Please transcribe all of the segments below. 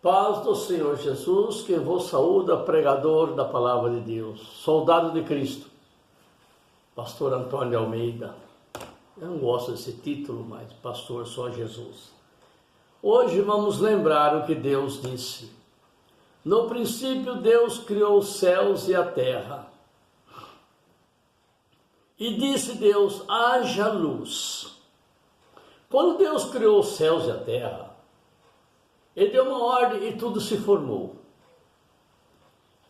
Paz do Senhor Jesus, que vos saúda, pregador da Palavra de Deus, soldado de Cristo, pastor Antônio Almeida. Eu não gosto desse título, mas pastor só Jesus. Hoje vamos lembrar o que Deus disse. No princípio Deus criou os céus e a terra. E disse Deus, haja luz. Quando Deus criou os céus e a terra, Ele deu uma ordem e tudo se formou.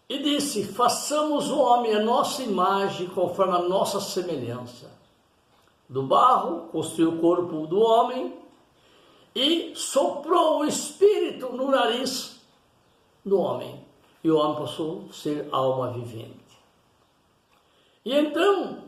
E disse, façamos o homem a nossa imagem, conforme a nossa semelhança. Do barro, construiu o corpo do homem e soprou o espírito no nariz do homem. E o homem passou a ser alma vivente. E então,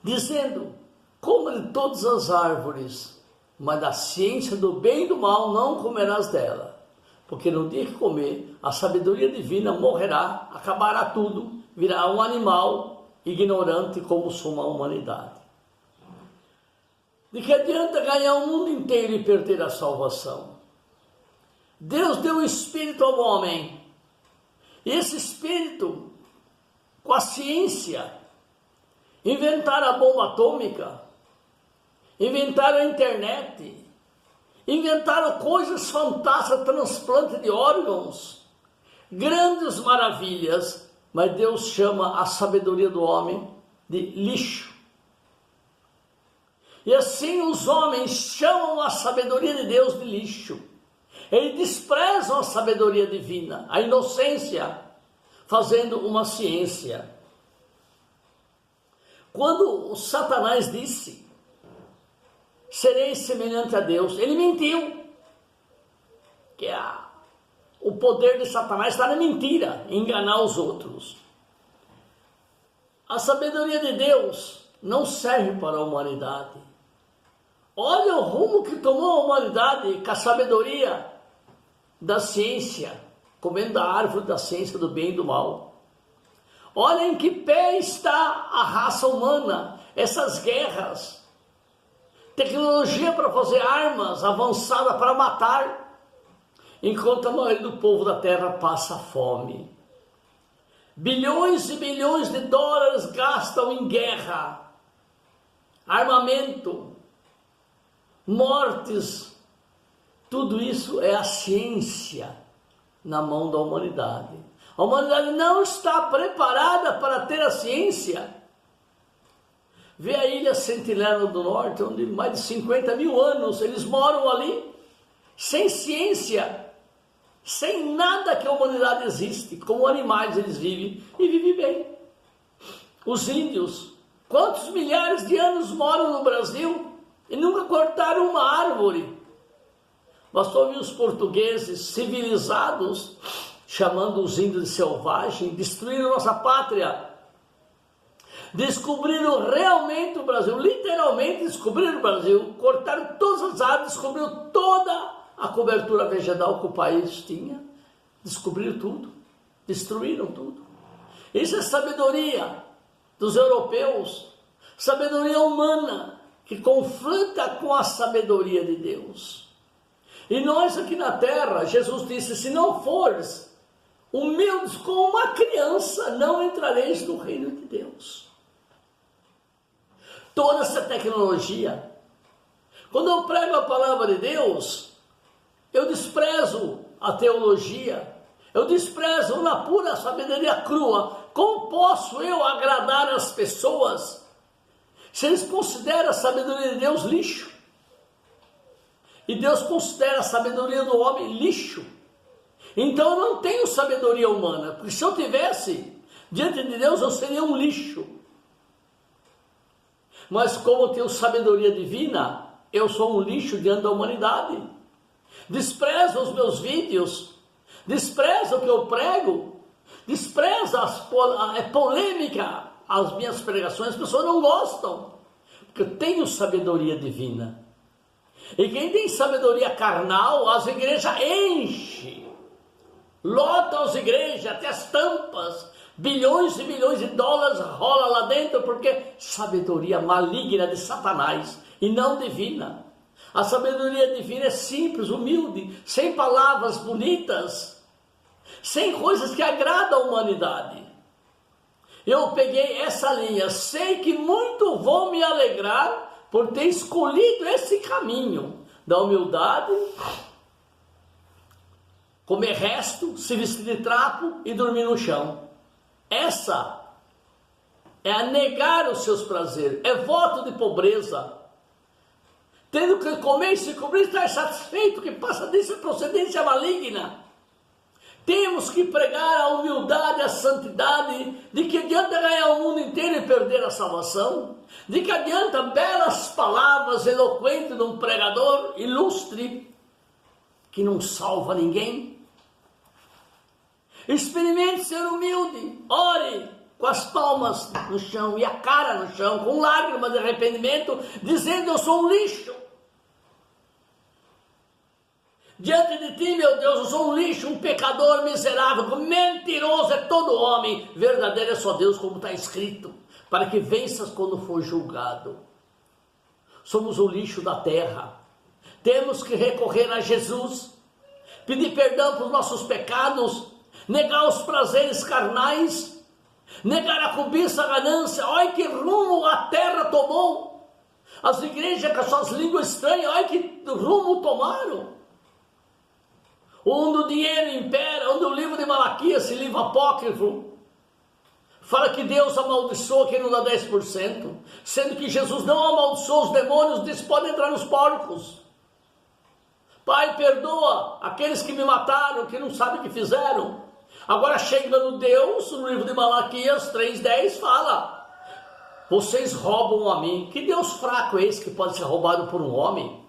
dizendo, coma de todas as árvores, mas da ciência do bem e do mal não comerás dela, porque no dia que comer, a sabedoria divina morrerá, acabará tudo, virá um animal ignorante como soma a humanidade. De que adianta ganhar o mundo inteiro e perder a salvação? Deus deu o Espírito ao homem, e esse Espírito, com a ciência, inventaram a bomba atômica, inventaram a internet, inventaram coisas fantásticas, transplante de órgãos, grandes maravilhas, mas Deus chama a sabedoria do homem de lixo. E assim os homens chamam a sabedoria de Deus de lixo. Eles desprezam a sabedoria divina, a inocência, fazendo uma ciência. Quando o Satanás disse, serei semelhante a Deus, ele mentiu. Que o poder de Satanás está na mentira, em enganar os outros. A sabedoria de Deus não serve para a humanidade. Olha o rumo que tomou a humanidade com a sabedoria da ciência, comendo a árvore da ciência do bem e do mal. Olha em que pé está a raça humana, essas guerras, tecnologia para fazer armas avançadas para matar, enquanto a maioria do povo da terra passa fome. Bilhões e bilhões de dólares gastam em guerra, armamento, mortes. Tudo isso é a ciência na mão da humanidade. A humanidade não está preparada para ter a ciência. Vê a ilha Sentinela do Norte, onde mais de 50 mil anos eles moram ali, sem ciência, sem nada que a humanidade existe. Como animais eles vivem, e vivem bem. Os índios, quantos milhares de anos moram no Brasil e nunca cortaram uma árvore? Bastou ouvir os portugueses civilizados, chamando os índios de selvagem, destruíram nossa pátria. Descobriram realmente o Brasil, literalmente descobriram o Brasil, cortaram todas as árvores, descobriram toda a cobertura vegetal que o país tinha, descobriram tudo, destruíram tudo. Isso é sabedoria dos europeus, sabedoria humana, que conflita com a sabedoria de Deus. E nós aqui na terra, Jesus disse, se não fores humildes como uma criança, não entrareis no reino de Deus. Toda essa tecnologia, quando eu prego a palavra de Deus, eu desprezo a teologia, eu desprezo na pura sabedoria crua. Como posso eu agradar as pessoas se eles consideram a sabedoria de Deus lixo? E Deus considera a sabedoria do homem lixo. Então eu não tenho sabedoria humana, porque se eu tivesse, diante de Deus eu seria um lixo. Mas como eu tenho sabedoria divina, eu sou um lixo diante da humanidade. Despreza os meus vídeos, despreza o que eu prego, despreza a polêmica, as minhas pregações, as pessoas não gostam, porque eu tenho sabedoria divina. E quem tem sabedoria carnal, as igrejas enchem, lotam as igrejas até as tampas, bilhões e bilhões de dólares rola lá dentro, porque sabedoria maligna de Satanás e não divina. A sabedoria divina é simples, humilde, sem palavras bonitas, sem coisas que agradam a humanidade. Eu peguei essa linha, sei que muito vou me alegrar por ter escolhido esse caminho da humildade, comer resto, se vestir de trapo e dormir no chão. Essa é a negar os seus prazeres, é voto de pobreza. Tendo que comer e se cobrir, estar satisfeito, que passa dessa procedência maligna. Temos que pregar a humildade, a santidade, de que adianta ganhar o mundo inteiro e perder a salvação, de que adianta belas palavras eloquentes de um pregador ilustre, que não salva ninguém. Experimente ser humilde, ore com as palmas no chão e a cara no chão, com lágrimas de arrependimento, dizendo: eu sou um lixo. Diante de ti, meu Deus, eu sou um lixo, um pecador miserável, mentiroso é todo homem, verdadeiro é só Deus, como está escrito, para que venças quando for julgado. Somos o lixo da terra, temos que recorrer a Jesus, pedir perdão por nossos pecados, negar os prazeres carnais, negar a cobiça, a ganância. Olha que rumo a terra tomou, as igrejas com as suas línguas estranhas, olha que rumo tomaram. Onde o dinheiro impera, onde o livro de Malaquias, esse livro apócrifo, fala que Deus amaldiçoa quem não dá 10%, sendo que Jesus não amaldiçoou os demônios, disse: podem entrar nos porcos. Pai, perdoa aqueles que me mataram, que não sabem o que fizeram. Agora chegando Deus, no livro de Malaquias 3,10 fala: vocês roubam a mim. Que Deus fraco é esse que pode ser roubado por um homem?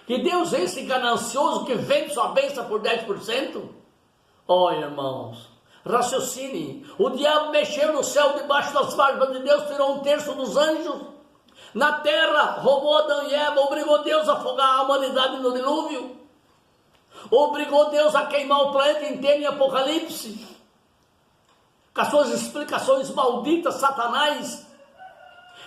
Que Deus é esse ganancioso que vende sua bênção por 10%? Ó, irmãos, raciocine. O diabo mexeu no céu debaixo das barbas de Deus, tirou 1/3 dos anjos. Na terra, roubou Adão e Eva, obrigou Deus a afogar a humanidade no dilúvio. Obrigou Deus a queimar o planeta inteiro em Apocalipse. Com as suas explicações malditas, Satanás.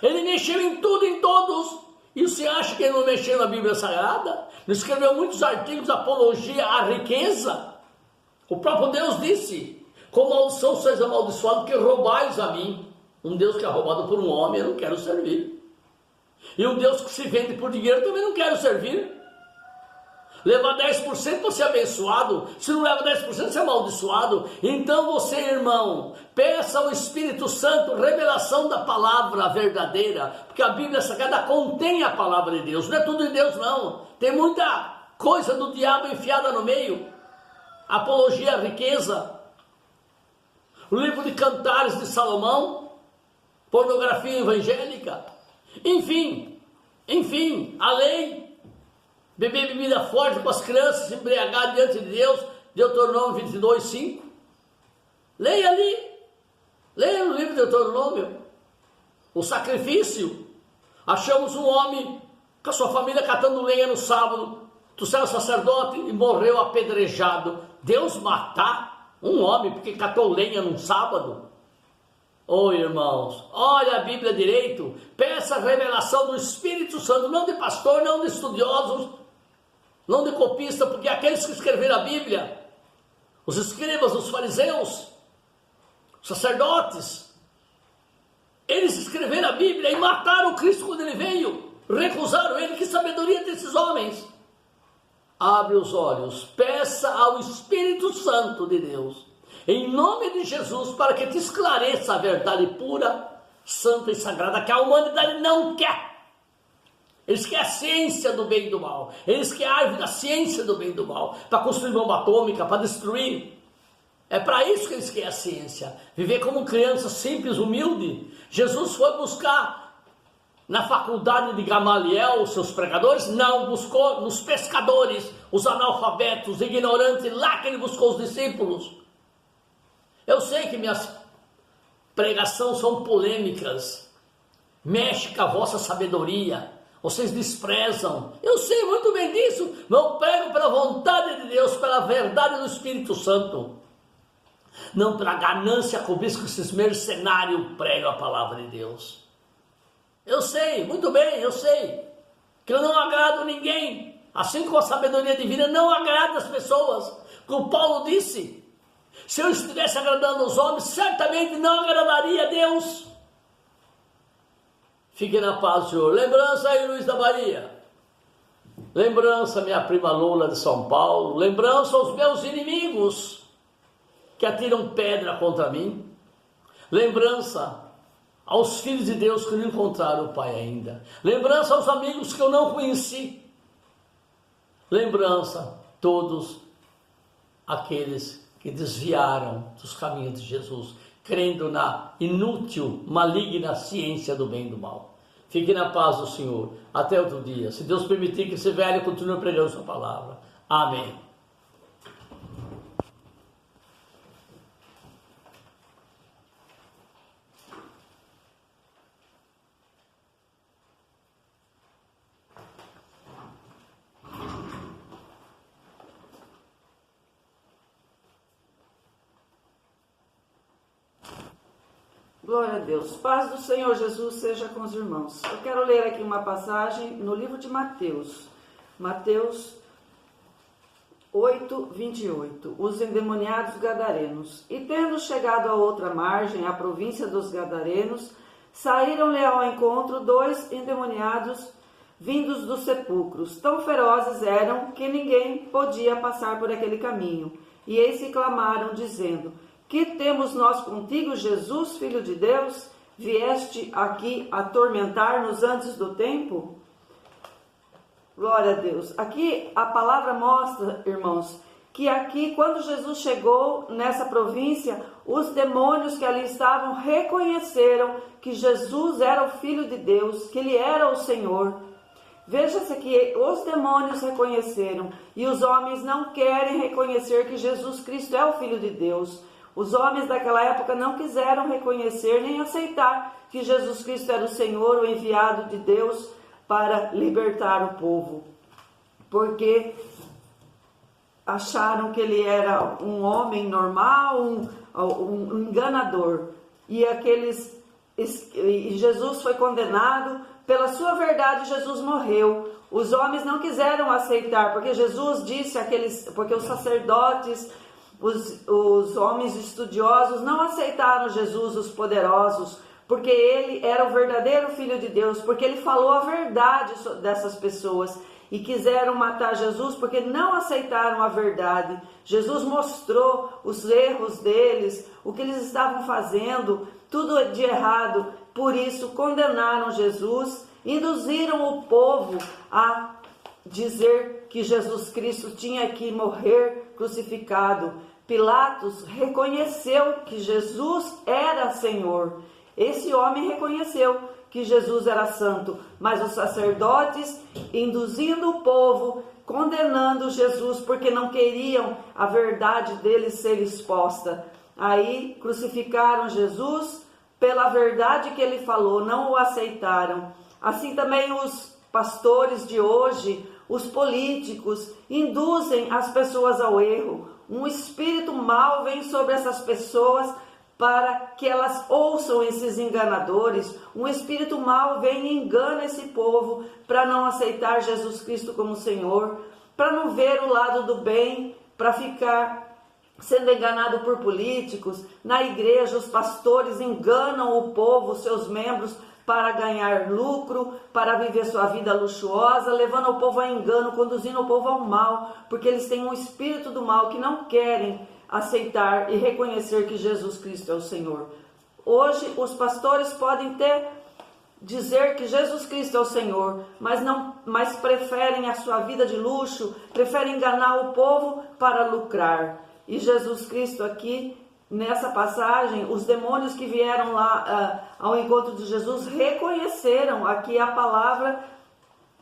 Ele mexeu em tudo e em todos. E você acha que ele não mexeu na Bíblia Sagrada? Não escreveu muitos artigos de apologia à riqueza? O próprio Deus disse: com maldição sois amaldiçoados, que roubais a mim. Um Deus que é roubado por um homem, eu não quero servir. E um Deus que se vende por dinheiro, eu também não quero servir. Levar 10% para ser abençoado. Se não leva 10%, você é amaldiçoado. Então você, irmão, peça ao Espírito Santo revelação da palavra verdadeira, porque a Bíblia Sagrada contém a palavra de Deus. Não é tudo de Deus, não. Tem muita coisa do diabo enfiada no meio. Apologia à riqueza. O livro de Cantares de Salomão. Pornografia evangélica. Enfim, a lei. Beber bebida forte com as crianças, se embriagar diante de Deus, Deuteronômio 22:5. Leia ali, leia no livro de Deuteronômio. O sacrifício. Achamos um homem com a sua família catando lenha no sábado, trouxeram o sacerdote e morreu apedrejado. Deus matar um homem porque catou lenha num sábado? Oh, irmãos, olha a Bíblia direito, peça a revelação do Espírito Santo, não de pastor, não de estudiosos, não de copista, porque aqueles que escreveram a Bíblia, os escribas, os fariseus, os sacerdotes, eles escreveram a Bíblia e mataram Cristo quando ele veio, recusaram ele. Que sabedoria desses homens! Abre os olhos, peça ao Espírito Santo de Deus, em nome de Jesus, para que te esclareça a verdade pura, santa e sagrada, que a humanidade não quer. Eles querem a ciência do bem e do mal. Eles querem a árvore da ciência do bem e do mal, para construir bomba atômica, para destruir. É para isso que eles querem a ciência. Viver como criança simples, humilde. Jesus foi buscar na faculdade de Gamaliel os seus pregadores? Não, buscou nos pescadores, os analfabetos, os ignorantes, lá que ele buscou os discípulos. Eu sei que minhas pregações são polêmicas, mexe com a vossa sabedoria, vocês desprezam, eu sei muito bem disso, mas eu prego pela vontade de Deus, pela verdade do Espírito Santo, não pela ganância, cobiça, que esses mercenários pregam a palavra de Deus. Eu sei, muito bem, eu sei. que eu não agrado ninguém, assim como a sabedoria divina não agrada as pessoas. Como Paulo disse, se eu estivesse agradando os homens, certamente não agradaria a Deus. Fique na paz, Senhor. Lembrança aí, Luiz da Bahia. Lembrança, minha prima Lula de São Paulo. Lembrança aos meus inimigos que atiram pedra contra mim. Lembrança aos filhos de Deus que não encontraram o Pai ainda. Lembrança aos amigos que eu não conheci. Lembrança todos aqueles que desviaram dos caminhos de Jesus, crendo na inútil, maligna ciência do bem e do mal. Fique na paz do Senhor. Até outro dia. Se Deus permitir que esse velho continue pregando sua palavra. Amém. Glória a Deus. Paz do Senhor Jesus seja com os irmãos. Eu quero ler aqui uma passagem no livro de Mateus. Mateus 8, 28. Os endemoniados gadarenos. E tendo chegado a outra margem, a província dos gadarenos, saíram-lhe ao encontro 2 endemoniados vindos dos sepulcros. Tão ferozes eram que ninguém podia passar por aquele caminho. E eis que clamaram, dizendo: que temos nós contigo, Jesus, Filho de Deus? Vieste aqui atormentar-nos antes do tempo? Glória a Deus. Aqui a palavra mostra, irmãos, que aqui quando Jesus chegou nessa província, os demônios que ali estavam reconheceram que Jesus era o Filho de Deus, que Ele era o Senhor. Veja-se que os demônios reconheceram e os homens não querem reconhecer que Jesus Cristo é o Filho de Deus. Os homens daquela época não quiseram reconhecer nem aceitar que Jesus Cristo era o Senhor, o enviado de Deus para libertar o povo, porque acharam que ele era um homem normal, um enganador, e Jesus foi condenado. Pela sua verdade, Jesus morreu. Os homens não quiseram aceitar, porque Jesus disse porque os sacerdotes, os homens estudiosos não aceitaram Jesus, os poderosos, porque ele era o verdadeiro Filho de Deus, porque ele falou a verdade dessas pessoas, e quiseram matar Jesus porque não aceitaram a verdade. Jesus mostrou os erros deles, o que eles estavam fazendo, tudo de errado. Por isso condenaram Jesus, induziram o povo a dizer que Jesus Cristo tinha que morrer crucificado. Pilatos reconheceu que Jesus era Senhor. Esse homem reconheceu que Jesus era santo, mas os sacerdotes, induzindo o povo, condenando Jesus, porque não queriam a verdade dele ser exposta. Aí crucificaram Jesus pela verdade que ele falou, não o aceitaram. Assim também os pastores de hoje, os políticos, induzem as pessoas ao erro. Um espírito mau vem sobre essas pessoas para que elas ouçam esses enganadores. Um espírito mau vem e engana esse povo para não aceitar Jesus Cristo como Senhor, para não ver o lado do bem, para ficar sendo enganado por políticos. Na igreja, os pastores enganam o povo, seus membros, para ganhar lucro, para viver sua vida luxuosa, levando o povo a engano, conduzindo o povo ao mal, porque eles têm um espírito do mal que não querem aceitar e reconhecer que Jesus Cristo é o Senhor. Hoje, os pastores podem até dizer que Jesus Cristo é o Senhor, mas preferem a sua vida de luxo, preferem enganar o povo para lucrar. E Jesus Cristo aqui, nessa passagem, os demônios que vieram lá ao encontro de Jesus reconheceram. Aqui a palavra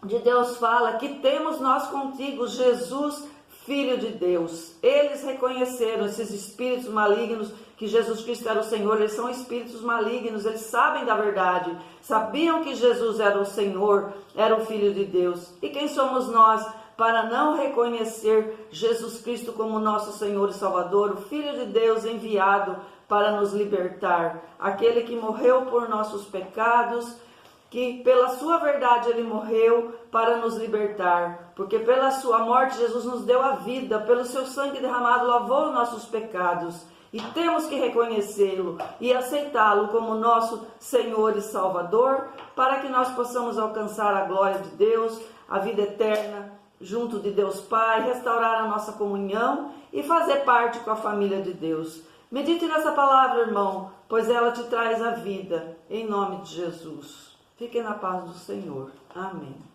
de Deus fala: que temos nós contigo, Jesus, Filho de Deus. Eles reconheceram esses espíritos malignos, que Jesus Cristo era o Senhor. Eles são espíritos malignos, eles sabem da verdade, sabiam que Jesus era o Senhor, era o Filho de Deus. E quem somos nós para não reconhecer Jesus Cristo como nosso Senhor e Salvador, o Filho de Deus enviado para nos libertar, aquele que morreu por nossos pecados, que pela sua verdade ele morreu para nos libertar, porque pela sua morte Jesus nos deu a vida, pelo seu sangue derramado lavou nossos pecados, e temos que reconhecê-lo e aceitá-lo como nosso Senhor e Salvador, para que nós possamos alcançar a glória de Deus, a vida eterna, junto de Deus Pai, restaurar a nossa comunhão e fazer parte com a família de Deus. Medite nessa palavra, irmão, pois ela te traz a vida, em nome de Jesus. Fiquem na paz do Senhor. Amém.